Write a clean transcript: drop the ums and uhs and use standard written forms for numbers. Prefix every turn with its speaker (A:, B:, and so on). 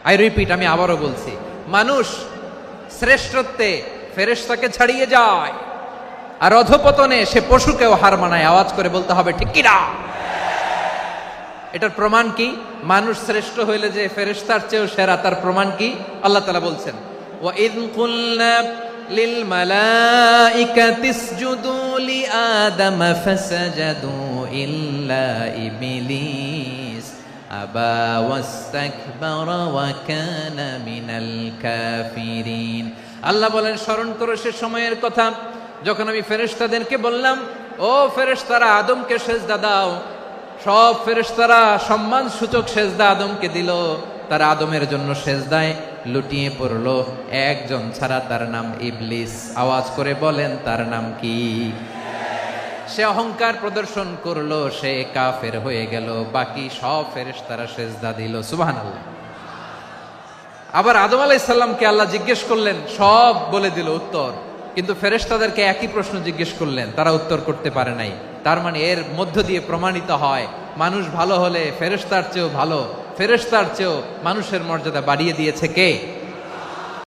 A: I repeat, আমি আবারও বলছি, মানুষ শ্রেষ্ঠত্বে ফেরেশতাকে ছাড়িয়ে যায়, আর অধপতনে সে পশুকেও হার মানায়। আওয়াজ করে বলতে হবে ঠিক কি না? এটার প্রমাণ কি? মানুষ শ্রেষ্ঠ হইলে যে ফেরেশতার চেয়েও সেরা, তার প্রমাণ কি? আল্লাহ তাআলা বলছেন, ওয়া ইয কুলনা লিল মালাইকাতি ইসজুদু লিআদম ফাসাজাদু ইল্লা ইবলিস আবা ওয়াস্তাকবারা ওয়া কানা মিনাল কাফিরিন। আল্লাহ বলেন, স্মরণ করো সে সময়ের কথা যখন আমি ফেরেশতাদেরকে বললাম, ও ফেরেশতারা আদমকে সেজদা দাও। সব ফেরেশতারা সম্মান সূচক সেজদা আদমকে দিল, তারা আদমের জন্য সেজদায় লুটিয়ে পড়লো, একজন ছাড়া, তার নাম ইবলিস। আওয়াজ করে বলেন তার নাম কি? সে অহংকার প্রদর্শন করলো, সে কাফের হয়ে গেল, বাকি সব ফেরেশতারা সেজদা দিল। সুবহানাল্লাহ। আবার আদম আলাইহিস সালামকে আল্লাহ জিজ্ঞেস করলেন, সব বলে দিল উত্তর, কিন্তু ফেরেশতাদেরকে একই প্রশ্ন জিজ্ঞেস করলেন, তারা উত্তর করতে পারে নাই। তার মানে এর মধ্য দিয়ে প্রমাণিত হয়, মানুষ ভালো হলে ফেরেশতার চেয়েও ভালো, ফেরেশতার চেয়েও মানুষের মর্যাদা বাড়িয়ে দিয়েছে কে?